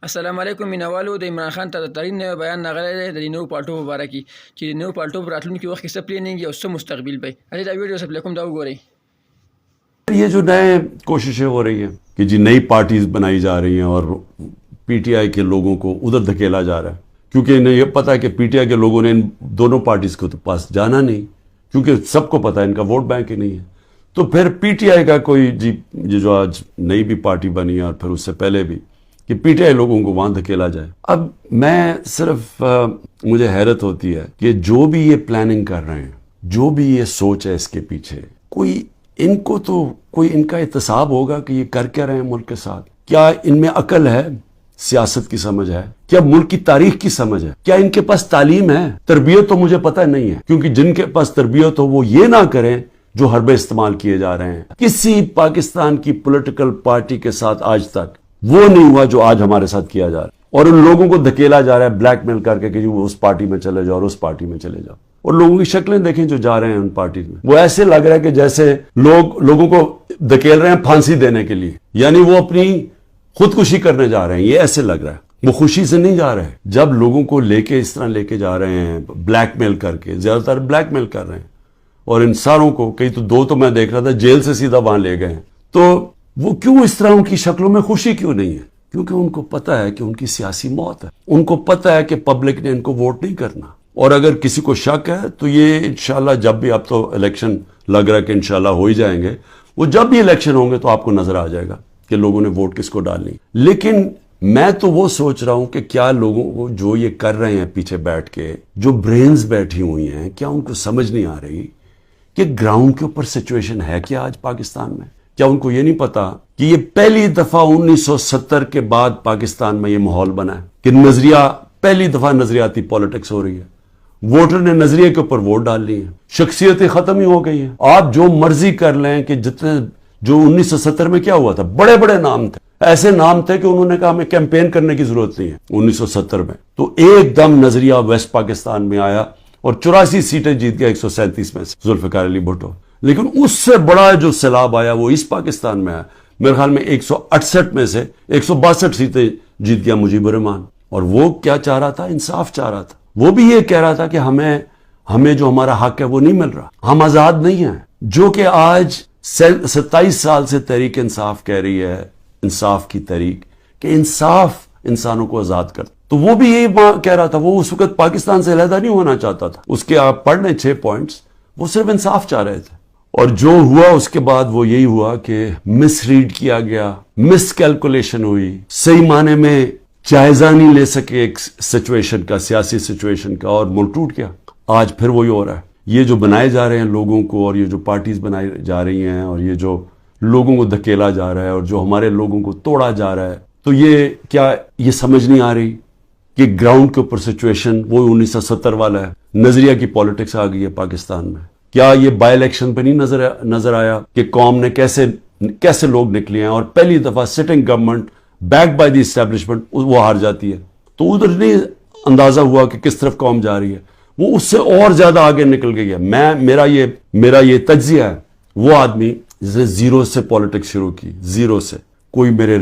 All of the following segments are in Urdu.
السلام علیکم مینوالو د عمران خان ته د ترین نوی بیان راغلی دی د نوو پالټو په باره کې چې د نوو پالټو په راتلونکي وخت کې څه پلیننګ او څه مستقبل به اچھا دا ویډیو سب لیکم دا وګورئ. یہ جو نئے کوششیں ہو رہی ہیں کہ جی نئی پارٹیز بنائی جا رہی ہیں اور پی ٹی آئی کے لوگوں کو ادھر دھکیلا جا رہا ہے، کیونکہ انہیں یہ پتا ہے کہ پی ٹی آئی کے لوگوں نے ان دونوں پارٹیز کو تو پاس جانا نہیں، کیونکہ سب کو پتا ہے ان کا ووٹ بینک ہی نہیں ہے. تو پھر پی ٹی آئی کا کوئی جی یہ جو آج نئی بھی پارٹی بنی ہے اور پھر اس سے پہلے بھی کہ پی ٹی آئی لوگوں کو وہاں دھکیلا جائے. اب میں صرف مجھے حیرت ہوتی ہے کہ جو بھی یہ پلاننگ کر رہے ہیں، جو بھی یہ سوچ ہے اس کے پیچھے، کوئی ان کو تو کوئی ان کا احتساب ہوگا کہ یہ کر کیا رہے ہیں ملک کے ساتھ؟ کیا ان میں عقل ہے، سیاست کی سمجھ ہے، کیا ملک کی تاریخ کی سمجھ ہے، کیا ان کے پاس تعلیم ہے؟ تربیت تو مجھے پتہ نہیں ہے، کیونکہ جن کے پاس تربیت ہو وہ یہ نہ کریں جو حربے استعمال کیے جا رہے ہیں. کسی پاکستان کی پولیٹیکل پارٹی کے ساتھ آج تک وہ نہیں ہوا جو آج ہمارے ساتھ کیا جا رہا ہے، اور ان لوگوں کو دھکیلا جا رہا ہے بلیک میل کر کے کہ وہ اس پارٹی میں چلے جاؤ اور اس پارٹی میں چلے جاؤ. اور لوگوں کی شکلیں دیکھیں جو جا رہے ہیں ان پارٹیز میں، وہ ایسے لگ رہا ہے کہ جیسے لوگوں کو دھکیل رہے ہیں پھانسی دینے کے لیے، یعنی وہ اپنی خودکشی کرنے جا رہے ہیں. یہ ایسے لگ رہا ہے، وہ خوشی سے نہیں جا رہے. جب لوگوں کو لے کے اس طرح لے کے جا رہے ہیں بلیک میل کر کے، زیادہ تر بلیک میل کر رہے ہیں، اور ان ساروں کو کئی تو دو تو میں دیکھ رہا تھا جیل سے سیدھا وہاں لے گئے ہیں. تو وہ کیوں اس طرح ان کی شکلوں میں خوشی کیوں نہیں ہے؟ کیونکہ ان کو پتہ ہے کہ ان کی سیاسی موت ہے. ان کو پتہ ہے کہ پبلک نے ان کو ووٹ نہیں کرنا. اور اگر کسی کو شک ہے تو یہ انشاءاللہ جب بھی، اب تو الیکشن لگ رہا ہے کہ انشاءاللہ ہو ہی جائیں گے، وہ جب بھی الیکشن ہوں گے تو آپ کو نظر آ جائے گا کہ لوگوں نے ووٹ کس کو ڈالنی. لیکن میں تو وہ سوچ رہا ہوں کہ کیا لوگوں کو جو یہ کر رہے ہیں پیچھے بیٹھ کے، جو برینز بیٹھی ہوئی ہیں، کیا ان کو سمجھ نہیں آ رہی کہ گراؤنڈ کے اوپر سچویشن ہے کیا آج پاکستان میں؟ کیا ان کو یہ نہیں پتا کہ یہ پہلی دفعہ 1970 کے بعد پاکستان میں یہ ماحول بنا ہے کہ پہلی دفعہ نظریاتی پالیٹکس ہو رہی ہے. ووٹر نے نظریے کے اوپر ووٹ ڈال لی ہیں، شخصیتیں ختم ہی ہو گئی ہیں. آپ جو مرضی کر لیں کہ جتنے جو 1970 میں کیا ہوا تھا، بڑے بڑے نام تھے، ایسے نام تھے کہ انہوں نے کہا ہمیں کیمپین کرنے کی ضرورت نہیں ہے 1970 میں. تو ایک دم نظریہ ویسٹ پاکستان میں آیا اور 84 سیٹیں جیت گیا 137 میں سے ذوالفقار علی بھٹو. لیکن اس سے بڑا جو سیلاب آیا وہ اس پاکستان میں آیا. میرے خیال میں 168 میں سے 162 سیٹیں جیت گیا مجیب الرحمان. اور وہ کیا چاہ رہا تھا؟ انصاف چاہ رہا تھا. وہ بھی یہ کہہ رہا تھا کہ ہمیں جو ہمارا حق ہے وہ نہیں مل رہا، ہم آزاد نہیں ہیں. جو کہ آج 27 سال سے تحریک انصاف کہہ رہی ہے، انصاف کی تحریک، کہ انصاف انسانوں کو آزاد کرتا. تو وہ بھی یہی کہہ رہا تھا. وہ اس وقت پاکستان سے علیحدہ نہیں ہونا چاہتا تھا. اس کے آپ پڑھ لیں 6 پوائنٹس، وہ صرف انصاف چاہ رہے تھے. اور جو ہوا اس کے بعد وہ یہی ہوا کہ مس ریڈ کیا گیا، مس کیلکولیشن ہوئی، صحیح معنی میں جائزہ نہیں لے سکے ایک سچویشن کا، سیاسی سچویشن کا، اور ملک ٹوٹ گیا. آج پھر وہی ہو رہا ہے. یہ جو بنائے جا رہے ہیں لوگوں کو، اور یہ جو پارٹیز بنائی جا رہی ہیں، اور یہ جو لوگوں کو دھکیلا جا رہا ہے، اور جو ہمارے لوگوں کو توڑا جا رہا ہے، تو یہ کیا یہ سمجھ نہیں آ رہی کہ گراؤنڈ کے اوپر سچویشن وہ 1970 والا ہے؟ نظریہ کی پالیٹکس آ گئی ہے پاکستان میں. کیا یہ بائی الیکشن پہ نہیں نظر آیا کہ قوم نے کیسے لوگ نکلے ہیں، اور پہلی دفعہ sitting government back by the establishment وہ ہار جاتی ہے. تو ادھر نہیں اندازہ ہوا کہ کس طرف قوم جا رہی ہے. وہ اس سے اور زیادہ آگے نکل گئی ہے. میرا یہ تجزیہ ہے. وہ آدمی جس نے زیرو سے پالیٹکس شروع کی، زیرو سے، کوئی میرے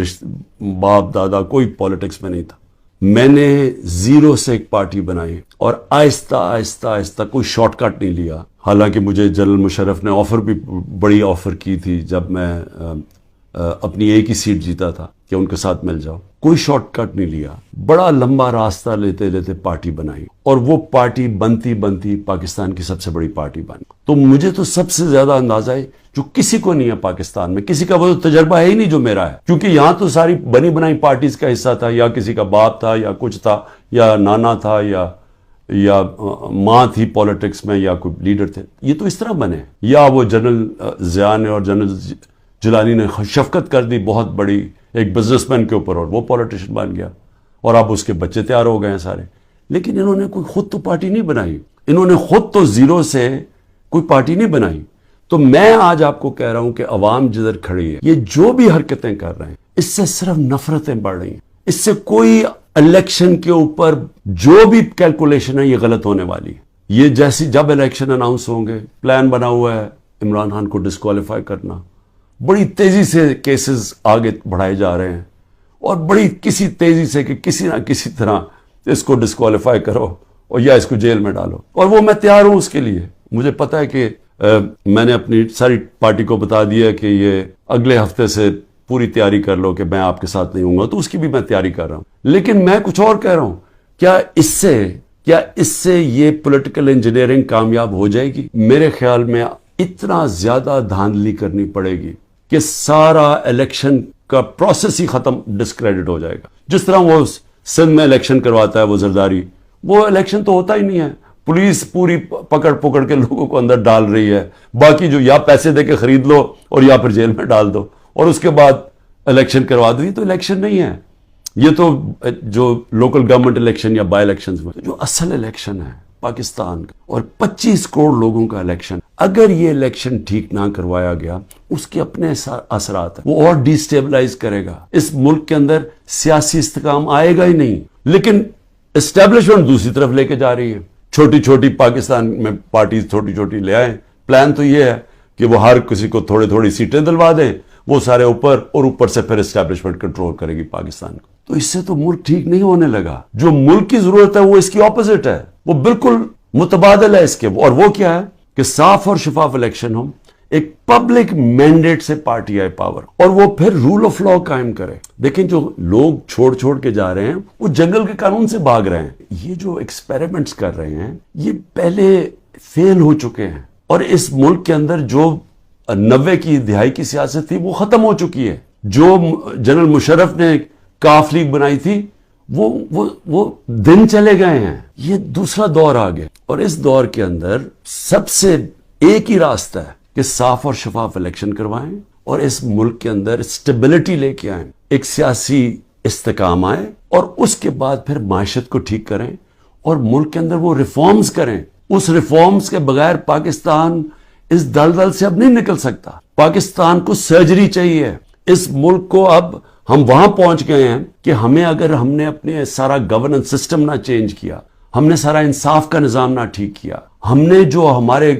باپ دادا کوئی پالیٹکس میں نہیں تھا. میں نے زیرو سے ایک پارٹی بنائی، اور آہستہ آہستہ آہستہ کوئی شارٹ کٹ نہیں لیا. حالانکہ مجھے جنرل مشرف نے آفر بھی بڑی آفر کی تھی جب میں اپنی ایک ہی سیٹ جیتا تھا کہ ان کے ساتھ مل جاؤ. کوئی شارٹ کٹ نہیں لیا. بڑا لمبا راستہ لیتے لیتے پارٹی بنائی، اور وہ پارٹی بنتی بنتی پاکستان کی سب سے بڑی پارٹی بن. تو مجھے تو سب سے زیادہ اندازہ ہے جو کسی کو نہیں ہے پاکستان میں، کسی کا وہ تجربہ ہے ہی نہیں جو میرا ہے. کیونکہ یہاں تو ساری بنی بنائی پارٹیز کا حصہ تھا، یا کسی کا باپ تھا، یا کچھ تھا، یا نانا تھا، یا ماں تھی پالیٹکس میں، یا کوئی لیڈر تھے. یہ تو اس طرح بنے. یا وہ جنرل ضیاء نے اور جنرل جیلانی نے شفقت کر دی بہت بڑی ایک بزنس مین کے اوپر، اور وہ پولیٹیشین بن گیا، اور اب اس کے بچے تیار ہو گئے ہیں سارے. لیکن انہوں نے کوئی خود تو پارٹی نہیں بنائی. انہوں نے خود تو زیرو سے کوئی پارٹی نہیں بنائی. تو میں آج آپ کو کہہ رہا ہوں کہ عوام جدھر کھڑی ہے، یہ جو بھی حرکتیں کر رہے ہیں، اس سے صرف نفرتیں بڑھ رہی ہیں. اس سے کوئی الیکشن کے اوپر جو بھی کیلکولیشن ہے یہ غلط ہونے والی ہے. یہ جیسی جب الیکشن اناؤنس ہوں گے، پلان بنا ہوا ہے عمران خان کو ڈسکوالیفائی کرنا. بڑی تیزی سے کیسز آگے بڑھائے جا رہے ہیں، اور بڑی کسی تیزی سے کہ کسی نہ کسی طرح اس کو ڈسکوالیفائی کرو اور یا اس کو جیل میں ڈالو. اور وہ میں تیار ہوں اس کے لیے. مجھے پتا ہے کہ میں نے اپنی ساری پارٹی کو بتا دیا کہ یہ اگلے ہفتے سے پوری تیاری کر لو کہ میں آپ کے ساتھ نہیں ہوں گا, تو اس کی بھی میں تیاری کر رہا ہوں. لیکن میں کچھ اور کہہ رہا ہوں, کیا اس سے یہ پولیٹیکل انجینئرنگ کامیاب ہو جائے گی؟ میرے خیال میں اتنا زیادہ دھاندلی کرنی پڑے گی کہ سارا الیکشن کا پروسیس ہی ختم, ڈسکریڈٹ ہو جائے گا. جس طرح وہ سندھ میں الیکشن کرواتا ہے وہ زرداری, وہ الیکشن تو ہوتا ہی نہیں ہے. پولیس پوری پکڑ کے لوگوں کو اندر ڈال رہی ہے, باقی جو یا پیسے دے کے خرید لو اور یا پھر جیل میں ڈال دو اور اس کے بعد الیکشن کروا دو. یہ تو الیکشن نہیں ہے, یہ تو جو لوکل گورنمنٹ الیکشن یا بائی الیکشنز میں جو اصل الیکشن ہے پاکستان کا, اور 25 کروڑ لوگوں کا الیکشن, اگر یہ الیکشن ٹھیک نہ کروایا گیا اس کے اپنے اثرات ہیں. وہ اور ڈی اسٹیبلائز کرے گا. اس ملک کے اندر سیاسی استحکام آئے گا ہی نہیں. لیکن اسٹیبلشمنٹ دوسری طرف لے کے جا رہی ہے. چھوٹی چھوٹی پاکستان میں پارٹیز چھوٹی چھوٹی لے آئیں. پلان تو یہ ہے کہ وہ ہر کسی کو تھوڑی سیٹیں دلوا دیں, وہ سارے اوپر, اور اوپر سے پھر اسٹیبلشمنٹ کنٹرول کرے گی پاکستان کو. تو اس سے تو ملک ٹھیک نہیں ہونے لگا. جو ملک کی ضرورت ہے وہ اس کی اپوزٹ ہے, وہ بالکل متبادل ہے اس کے. اور وہ کیا ہے کہ صاف اور شفاف الیکشن ہو, ایک پبلک مینڈیٹ سے پارٹی آئے پاور, اور وہ پھر رول آف لا قائم کرے. دیکھیں جو لوگ چھوڑ کے جا رہے ہیں وہ جنگل کے قانون سے بھاگ رہے ہیں. یہ جو ایکسپیریمنٹس کر رہے ہیں یہ پہلے فیل ہو چکے ہیں, اور اس ملک کے اندر جو 90 کی دہائی کی سیاست تھی وہ ختم ہو چکی ہے. جو جنرل مشرف نے کاف لیگ بنائی تھی وہ دن چلے گئے ہیں. یہ دوسرا دور آ گیا, اور اس دور کے اندر سب سے ایک ہی راستہ ہے کہ صاف اور شفاف الیکشن کروائیں اور اس ملک کے اندر اسٹیبلٹی لے کے آئیں, ایک سیاسی استحکام آئے, اور اس کے بعد پھر معیشت کو ٹھیک کریں اور ملک کے اندر وہ ریفارمز کریں. اس ریفارمز کے بغیر پاکستان اس دلدل سے اب نہیں نکل سکتا. پاکستان کو سرجری چاہیے. اس ملک کو اب ہم وہاں پہنچ گئے ہیں کہ اگر ہم نے اپنے سارا گورننس سسٹم نہ چینج کیا, ہم نے سارا انصاف کا نظام نہ ٹھیک کیا, ہم نے جو ہمارے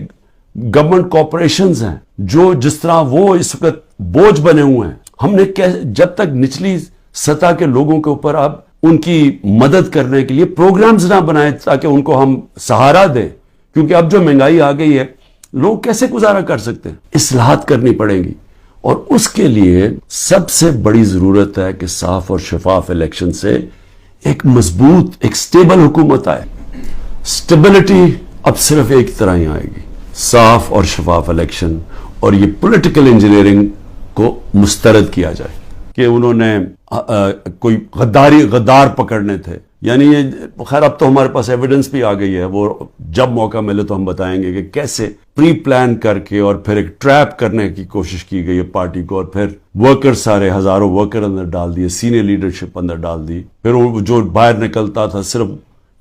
گورنمنٹ کارپوریشنز ہیں جو جس طرح وہ اس وقت بوجھ بنے ہوئے ہیں, ہم نے جب تک نچلی سطح کے لوگوں کے اوپر اب ان کی مدد کرنے کے لیے پروگرامز نہ بنائے تاکہ ان کو ہم سہارا دیں, کیونکہ اب جو مہنگائی آ گئی ہے لوگ کیسے گزارا کر سکتے ہیں. اصلاحات کرنی پڑیں گی, اور اس کے لیے سب سے بڑی ضرورت ہے کہ صاف اور شفاف الیکشن سے ایک مضبوط, ایک سٹیبل حکومت آئے. سٹیبلٹی اب صرف ایک طرح ہی آئے گی, صاف اور شفاف الیکشن, اور یہ پولیٹیکل انجینئرنگ کو مسترد کیا جائے کہ انہوں نے کوئی غدار پکڑنے تھے. یعنی یہ خیر اب تو ہمارے پاس ایویڈنس بھی آ گئی ہے, وہ جب موقع ملے تو ہم بتائیں گے کہ کیسے پری پلان کر کے اور پھر ایک ٹریپ کرنے کی کوشش کی گئی ہے پارٹی کو, اور پھر ورکر سارے ہزاروں ورکر اندر ڈال دیے, سینئر لیڈرشپ اندر ڈال دی. پھر جو باہر نکلتا تھا صرف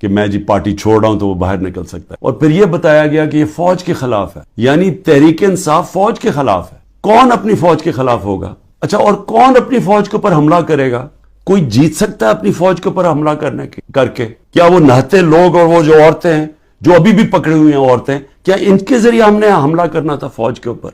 کہ میں جی پارٹی چھوڑ رہا ہوں تو وہ باہر نکل سکتا ہے. اور پھر یہ بتایا گیا کہ یہ فوج کے خلاف ہے, یعنی تحریک انصاف فوج کے خلاف ہے. کون اپنی فوج کے خلاف ہوگا؟ اچھا, اور کون اپنی فوج کے اوپر حملہ کرے گا؟ کوئی جیت سکتا ہے اپنی فوج کے اوپر حملہ کر کے؟ کیا وہ نہتے لوگ اور وہ جو عورتیں ہیں جو ابھی بھی پکڑی ہوئی ہیں عورتیں, کیا ان کے ذریعے ہم نے حملہ کرنا تھا فوج کے اوپر؟